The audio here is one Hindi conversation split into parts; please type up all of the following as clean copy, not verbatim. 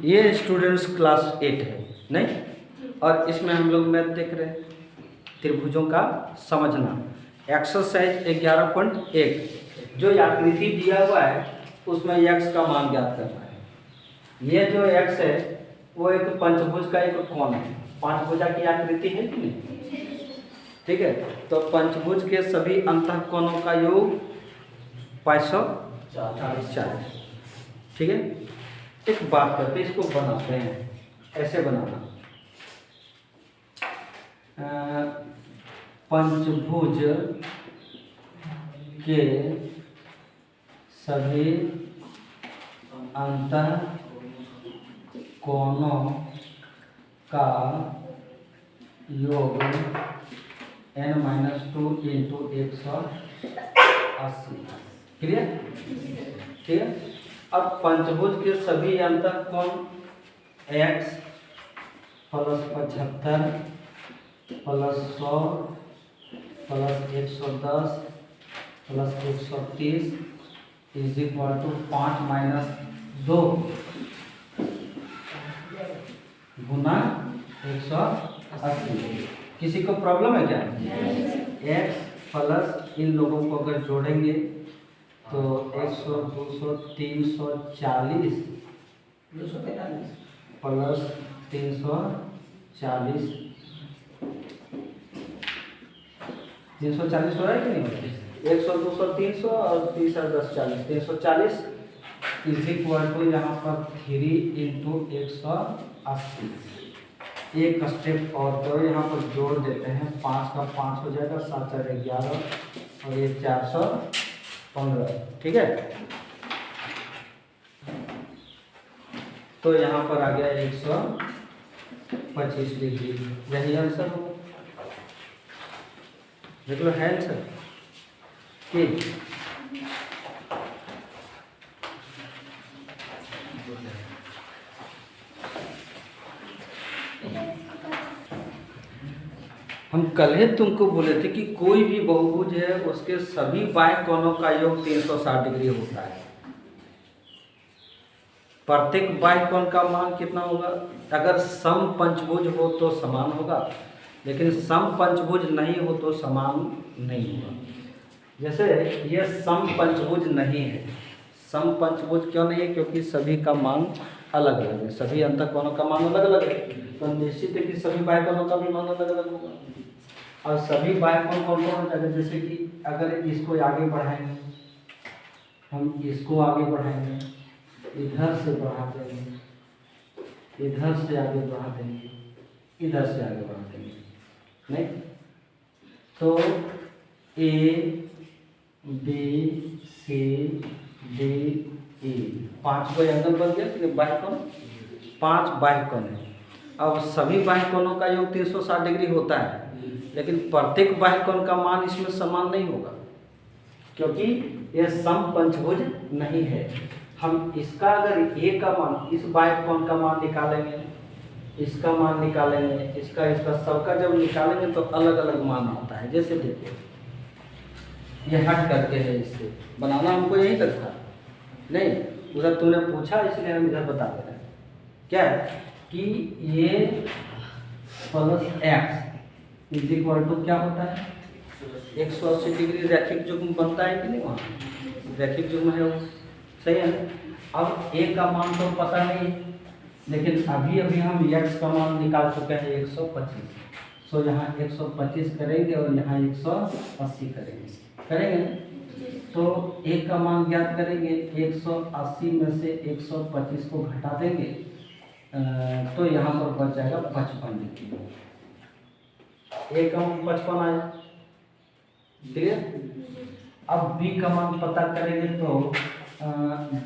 ये स्टूडेंट्स क्लास 8 है नहीं, और इसमें हम लोग मैथ देख रहे हैं त्रिभुजों का समझना। एक्सरसाइज 11.1 जो आकृति दिया हुआ है उसमें x का मान ज्ञात करना है। ये जो x है वो एक पंचभुज का एक कोण है, पांचभुजा की आकृति है कि नहीं, ठीक है। तो पंचभुज के सभी अंतः कोणों का योग 540, ठीक है। एक बात करते इसको बनाते हैं, ऐसे बनाना। पंचभुज के सभी अंतः कोणों का योग n-2 इंटू 180, क्लियर, ठीक है। अब पंचभुज के सभी अंतः कोण x plus 75 plus 100 plus 110 plus 130 is equal to 5 minus 2 गुना 180। किसी को प्रॉब्लम है क्या? x प्लस इन लोगों को अगर जोड़ेंगे तो 100 200 340 प्लस 340 340 हो रहा है कि नहीं हो रहा है? 100 200 300 और 30 और 10 40 340 इज इक्वल टू यहाँ पर 3 इंटू 180। एक स्टेप और तो यहाँ पर जोड़ देते हैं, 5 का 5 हो जाएगा, 7 4 11 और ये 415, ठीक है। तो यहाँ पर आ गया 125 डिग्री, यही आंसर होगा। देख लो है आंसर ठीक। हम कल ही तुमको बोले थे कि कोई भी बहुभुज है उसके सभी बाह्य कोणों का योग 360 डिग्री होता है। प्रत्येक बाह्य कोण का मान कितना होगा? अगर सम पंचभुज हो तो समान होगा, लेकिन सम पंचभुज नहीं हो तो समान नहीं होगा। जैसे ये सम पंचभुज नहीं है। सम पंचभुज क्यों नहीं है? क्योंकि सभी का मान अलग अलग है, सभी अंतः कोणों का मान अलग अलग है, तो निश्चित है कि सभी बाह्य कोणों का भी मान अलग अलग होगा। और सभी बाह्य कोण कौन कौन हो जाएगा? जैसे कि अगर इसको आगे बढ़ाएंगे, हम इसको आगे बढ़ाएंगे, इधर से बढ़ा देंगे, इधर से आगे बढ़ा देंगे, इधर से आगे बढ़ा देंगे, नहीं तो A B C D E 5 को एंगल बन गया कि बाह्य कोण, 5 बाह्य कोण है। अब सभी बाह्य कोणों का योग 360 डिग्री होता है, लेकिन प्रत्येक बाह्य कोण का मान इसमें समान नहीं होगा, क्योंकि यह सम पंचभुज नहीं है। हम इसका अगर ए का मान, इस बाह्य कोण का मान निकालेंगे, इसका मान निकालेंगे, इसका सबका जब निकालेंगे तो अलग अलग मान आता है। जैसे देखिए ये हट करके है, इससे बनाना हमको यही तक था, नहीं उधर तुमने पूछा इसलिए हम इधर बता दे रहे हैं। क्या है कि ये plus x is equal to क्या होता है? 180 डिग्री रैखिक युग्म बनता है कि नहीं? वहाँ रैखिक युग्म है वो, सही है। अब ए का मान तो पता नहीं, लेकिन अभी अभी हम x का मान निकाल चुके हैं 125। सो यहाँ 125 करेंगे और यहाँ 180 करेंगे। तो ए का मान ज्ञात करेंगे, 180 में से 125 को घटा देंगे तो यहाँ पर बच जाएगा 55 डिग्री। ए का मान 55 आया, क्लियर। अब बी का मान पता करेंगे तो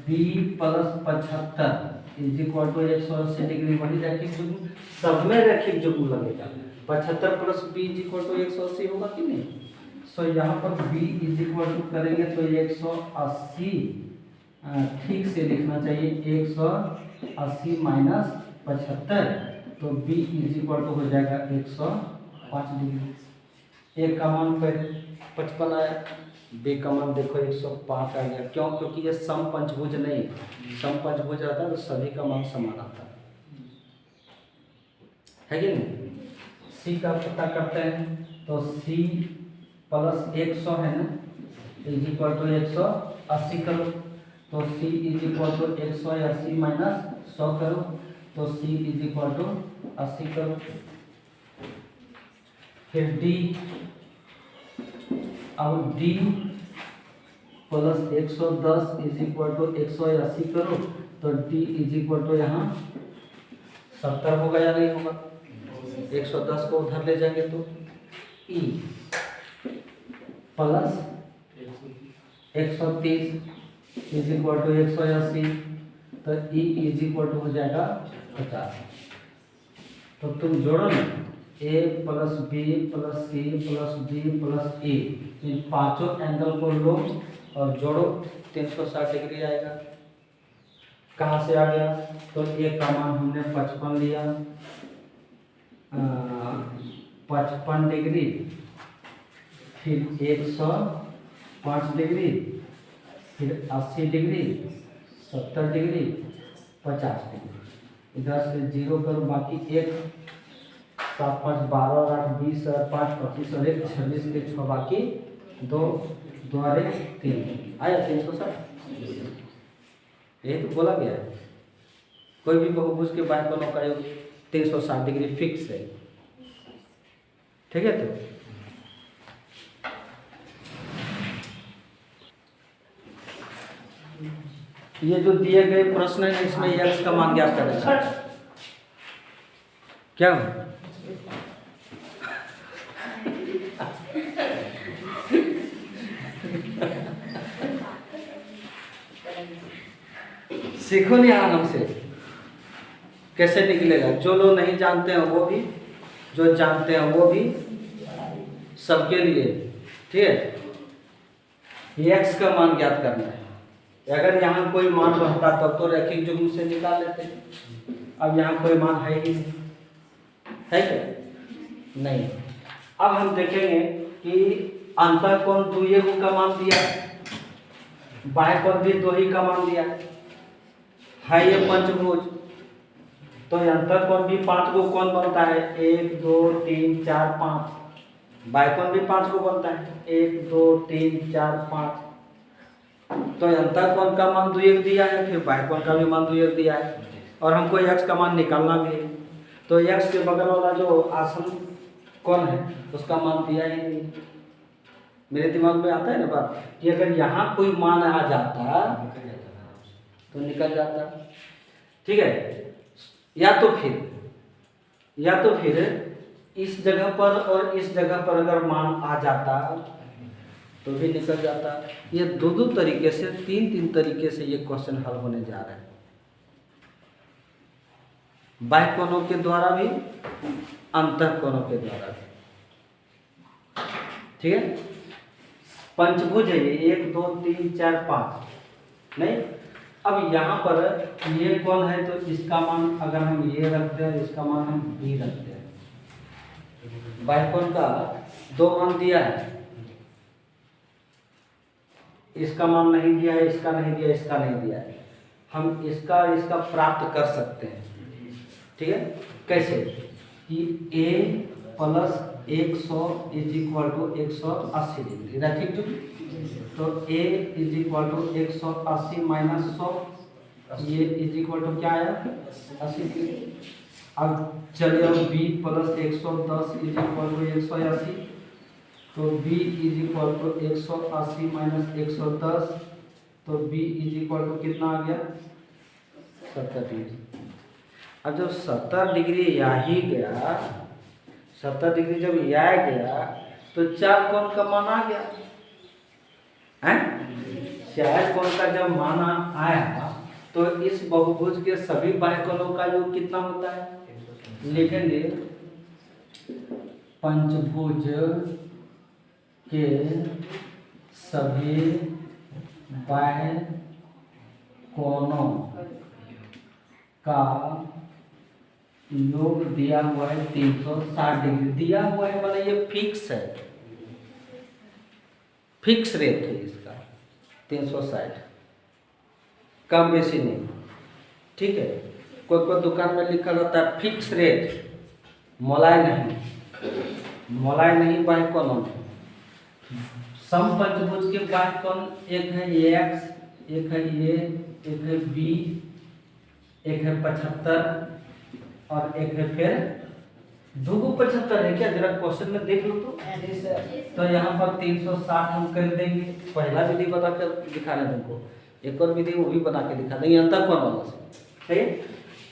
B plus 75 is equal to 180 degree, वही रैखिक युग्म, सब में रैखिक युग्म लगेगा। 75 plus B is equal to 180 होगा कि नहीं? सो यहाँ पर b इज इक्वल टू करेंगे तो 180 ठीक से लिखना चाहिए, 180 माइनस 75, तो b इज इक्वल टू हो जाएगा 105 डिग्री। एक का मान 55 आया, बी का मान देखो 105 आ गया। क्यों? क्योंकि ये सम पंचभुज नहीं है। सम पंचभुज आता है तो सभी का मान समान आता है कि नहीं। सी का पता करते हैं तो सी प्लस 100 है ना, इज इक्वल टू 180 करो। तो C is equal to 180 minus 100 करो, तो सी इज इक्वल टू 80 करो। फिर डी, अब D plus 110 is equal to 180 करो, तो डी इज इक्वल टू यहाँ 70 होगा या नहीं होगा। 110 को उधर ले जाएंगे तो E plus 130 is equal to 180, तो ई इज इक्वल टू हो जाएगा 50। तो तुम जोड़ो ना, A plus B plus C plus D plus E, इन पांचों एंगल को लो और जोड़ो, 360 डिग्री आएगा। कहाँ से आ गया? तो ए का मान हमने 55 लिया, 55 डिग्री, फिर 105 डिग्री, फिर 80 डिग्री, 70 डिग्री, 50 डिग्री। इधर से 0 करो, बाकी 1, 7, 5, 12 और 8, 20 और 5, 25 और 1, 26 के 6, बाकी 2, 2 और 1, 3 आया 360। यही तो बोला गया है। कोई भी बहुभुज के बाह्य कोणों का योग 360 डिग्री फिक्स है। ठीक है। तो ये जो दिए गए प्रश्न है इसमें x का मान ज्ञात करें। क्या सीखो नहीं आराम से, कैसे निकलेगा। जो लोग नहीं जानते हैं वो भी, जो जानते हैं वो भी, सबके लिए। ठीक है। x का मान ज्ञात करना है। अगर यहाँ कोई मान रहता तब तो रैखिक युग्म से निकाल लेते। अब यहाँ कोई मान है ही नहीं, है क्या? नहीं। अब हम देखेंगे कि अंतःकोण द्विगुण का मान दिया, बाह्य कोण भी 2 ही का मान दिया है। ये पंचभुज, तो अंतःकोण भी 5 को कोण बनता है, 1 2 3 4 5। बाह्य कोण भी 5 को बनता है, 1 2 3 4 5। तो अंतःकोण का मान द्विगुण दिया है, फिर बाह्य कोण का भी मान द्विगुण दिया है, और हमको x का मान निकालना भी है। तो x के बगल वाला जो आसन कोण है उसका मान दिया ही नहीं। मेरे दिमाग में आता है ना बात कि अगर यहाँ कोई मान आ जाता तो निकल जाता। ठीक है। या तो फिर इस जगह पर और इस जगह पर अगर मान आ जाता तो भी निकल जाता। ये दो तरीके से, तीन तरीके से ये क्वेश्चन हल होने जा रहे हैं। बाह्य कोणों के द्वारा भी, अंतःकोणों के द्वारा भी। ठीक है। पंचभुज है ये, 1 2 3 4 5 नहीं। अब यहाँ पर ये कोण है तो इसका मान अगर हम ये रखते हैं, इसका मान हम b रखते हैं। बाह्य कोण का 2 मान दिया है, इसका मान नहीं दिया है, इसका नहीं दिया, इसका नहीं दिया है। हम इसका प्राप्त कर सकते हैं। ठीक है। कैसे? कि a plus 100 is equal to 180 degree, रैखिक युग्म। तो a is equal to 180 minus 100, ये इज इक्वल टू क्या आया 80 डिग्री। अब चलिए b plus 110 is equal to 180, तो b is equal to 180 minus 110, तो b इज इक्वल टू कितना आ गया 70 डिग्री। अब जब 70 डिग्री या ही गया, 70 डिग्री जब यह गया तो 4 कोण का मान आ गया है। 4 कोण का जब मान आया तो इस बहुभुज के सभी बाह्य कोणों का योग कितना होता है? लिखेंगे पंचभुज के सभी बाह्य कोणों का योग दिया हुआ है 360 डिग्री। दिया हुआ है मतलब ये फिक्स है, फिक्स रेट है इसका 360, कम बेसी नहीं, ठीक है। कोई कोई दुकान में लिखा रहता है फिक्स रेट, मोलाय नहीं बाह्य कोण। समपंचभुज के बाह्य कोण एक है एक्स, एक है ए, एक है बी, एक है 75 और एक है फिर 275 है क्या? जरा क्वेश्चन में देख लो तो यहाँ पर 360 हम कर देंगे। पहला विधि बता कर दिखा रहे हैं तुमको, एक और विधि वो भी बना के दिखा देंगे अंतर कोण वाला से, ठीक।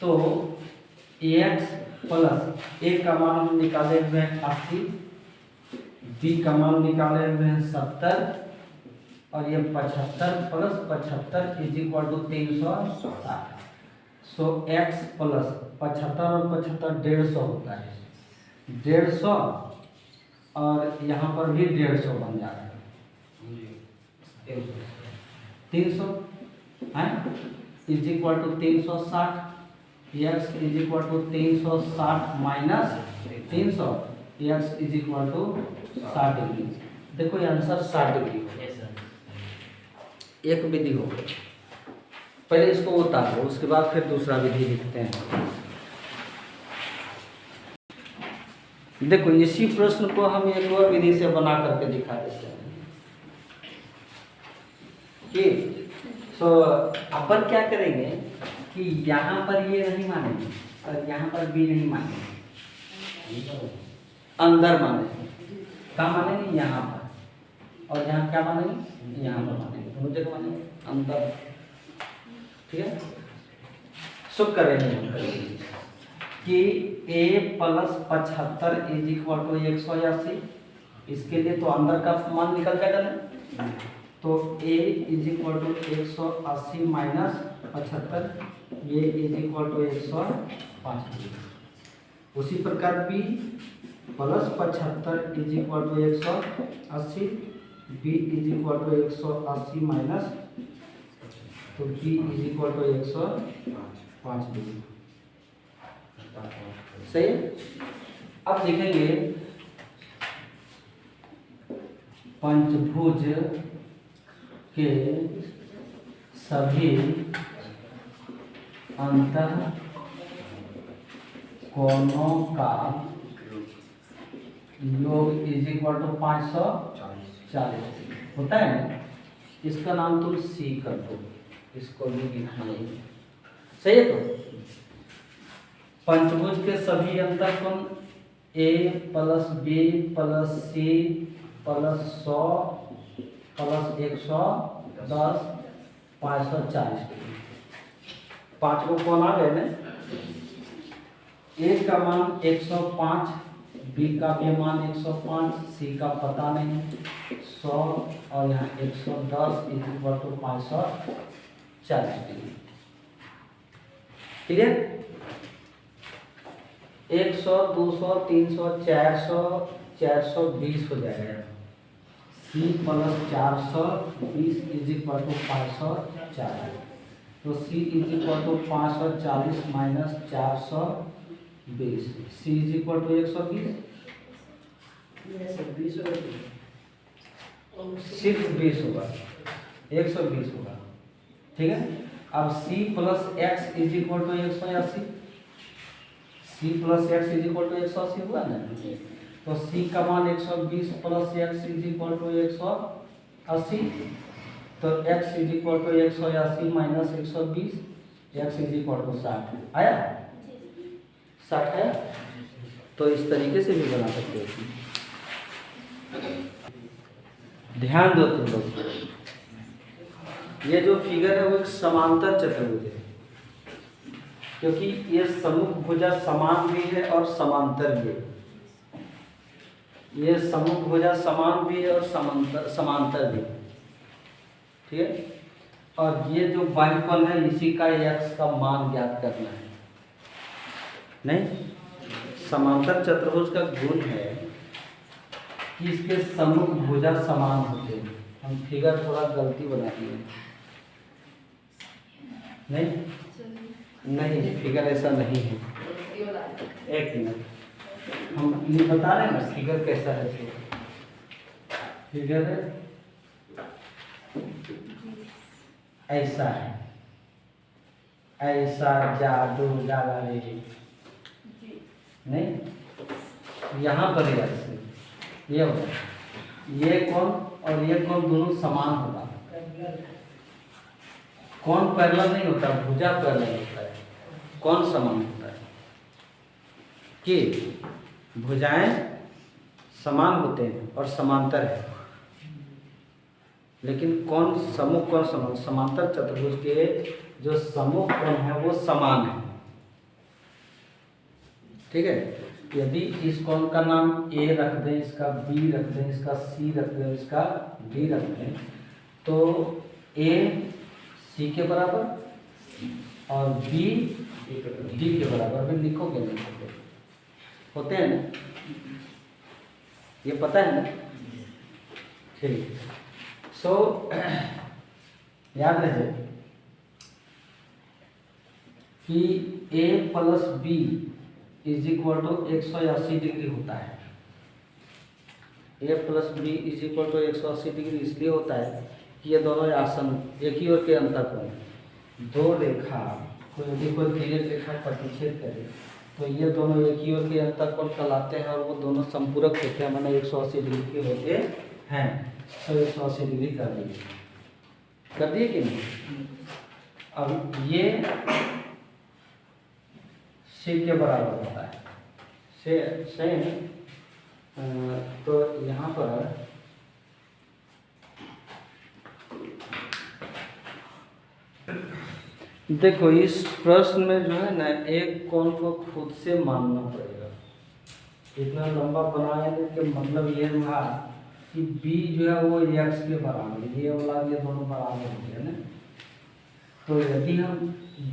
तो एक्स प्लस ए का मान हम निकाले हुए हैं 80, बी का मान निकाले हुए हैं 70 और ये 75 plus 75 is equal to 360। So x plus 75 और 75 150 होता है, 150 और यहाँ पर भी 150 बन जा रहा है, 300 है is equal to 360। X is equal to 360 minus 300, x is equal to 60 degree. देखो ये आंसर 60 डिग्री हो, एक विधि हो गई। पहले इसको उतारो, उसके बाद फिर दूसरा विधि लिखते हैं। देखो इसी प्रश्न को हम एक और विधि से बना करके दिखा देते हैं कि अपन क्या करेंगे कि यहाँ पर ये नहीं मानेंगे और यहाँ पर भी नहीं मानेंगे, अंदर मानेंगे। कहाँ मानेंगे? यहाँ पर। और यहाँ क्या मानेंगे? यहाँ पर मानेंगे, दोनों जगह मानेंगे अंदर, ठीक है। सो करेंगे कि a plus 75 is equal to 180। इसके लिए तो अंदर का मान निकल जाएगा ना, तो a is equal to 180 minus 75, ये इज इक्वल टू 105। उसी प्रकार b plus 75 is equal to 180, b is equal to 180 minus, तो b is equal to 105 degree. सही। अब देखेंगे पंचभुज के सभी अंतः कोणों का योग इज इक्वल टू 540 होता है ना। इसका नाम तुम सी कर दो, इसको भी लिखना है, सही है। तो पंचभुज के सभी अंतर कोण A plus B plus C plus 100 plus 110 540 degree. पाँच को कोण आ गए ना, ए का मान 105, बी का भी मान 105, सी का पता नहीं 100 और यहाँ 110 इज इक्वल टू 540 डिग्री। ठीक है। 100 200 300 400 420 हो जाएगा। C plus 420 is equal to 540, तो C is equal to 540 minus 420, C is equal to 120, सिर्फ 20 होगा, 120 होगा। ठीक है। अब C plus x is equal to 180, C plus x is equal to 180 हुआ ना, तो सी का मान 120 plus x is equal to 180, तो X is equal to 180 minus 120, X is equal to 60 आया, 60 है। तो इस तरीके से भी बना सकते हो। ध्यान दो तुम लोग, ये जो फिगर है वो एक समांतर चतुर्भुज है, क्योंकि ये सम्मुख भुजा समान भी है और समांतर भी है। ये सम्मुख भुजा समान भी है और समांतर भी है। ठीक है। और ये जो बाह्यकोण है इसी का x का मान ज्ञात करना है। नहीं, समांतर चतुर्भुज का गुण है कि इसके सम्मुख भुजा समान होते हैं। हम फिगर थोड़ा गलती बना दिए, नहीं फिगर ऐसा नहीं है। एक मिनट, हम ये बता रहे हैं ना फिगर कैसा है। फिगर है ऐसा है, ऐसा जादू जागा रे नहीं, यहाँ पर ऐसे ये होगा, ये कौन और ये कौन दोनों समान होगा। कौन पैरेलल नहीं होता, भुजा पैरेलल होता है, कौन समान होता है कि भुजाएं समान होते हैं और समांतर है, लेकिन कौन सम्मुख कौन समान, समांतर चतुर्भुज के जो सम्मुख कोण है वो समान है। ठीक है, यदि इस कोण का नाम ए रख दें, इसका बी रख दें, इसका सी रख दें, इसका डी रख दें, तो ए सी के बराबर और बी डी के बराबर में लिखोगे नहीं होते हैं ना, ये पता है ना। ठीक, सो याद रहे कि A plus B is equal to 180 degree होता है। A plus B is equal to 180 degree इसलिए होता है कि ये दोनों आसन एक ही ओर के अंतर कोण, दो रेखा कोई यदि कोई तिर्यक रेखा प्रतिच्छेद करे तो ये दोनों एक ही ओर के अंतर कोण कहलाते हैं और वो दोनों संपूरक होते हैं, मैंने 180 डिग्री के होते हैं। तो 180 डिग्री कर दिए कि नहीं। अब ये सी के बराबर होता है, सेम। तो यहाँ पर देखो इस प्रश्न में जो है ना एक कोण को खुद से मानना पड़ेगा। इतना लंबा बनाने के मतलब ये हुआ कि b जो है वो x के बराबर, ये वाला ये दोनों बराबर हो गए ना। तो यदि हम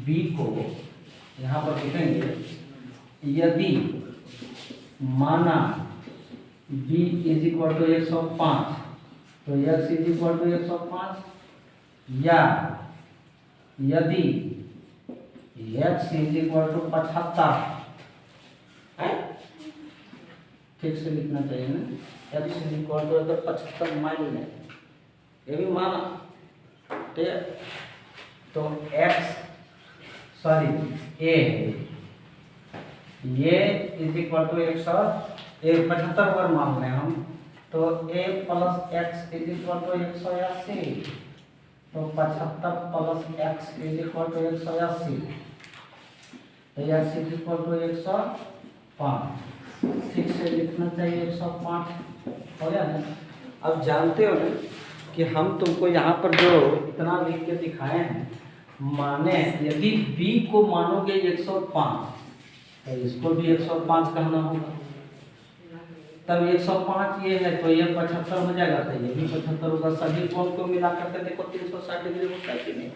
b को यहाँ पर लिखेंगे, यदि माना b इज इक्वल टू 105 तो x इज इक्वल टू 105, या यदि x इज इक्वल टू 75, ठीक से लिखना चाहिए ना, x इज इक्वल टू अगर 75 मान लें, ये भी माना, ठीक है। तो x a ये इज इक्वल टू 75 अगर मान लें हम, तो a plus x is equal to 180, तो 75 plus x is equal to 180, तो x इज इक्वल टू 105, ठीक से लिखना चाहिए 105, हो गया ना। अब जानते हो ना कि हम तुमको यहाँ पर जो इतना लिख के दिखाए हैं, माने यदि b को मानोगे 105 तो इसको भी 105 कहना होगा, तब 105 ये है तो ये 75 हो जाएगा, तो ये भी 75 होगा। सभी कोण को मिला करके देखो 360 डिग्री होता है कि नहीं।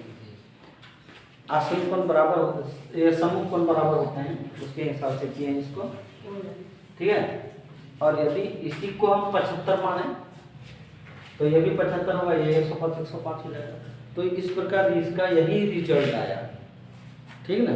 आसन कोण बराबर होते हैं, ये सम्मुख कोण बराबर होते हैं, उसके हिसाब से किए इसको, ठीक है। और यदि इसी को हम 75 माने तो ये भी 75 होगा, ये 105 हो जाएगा। तो इस प्रकार इसका यही रिजल्ट आया, ठीक ना।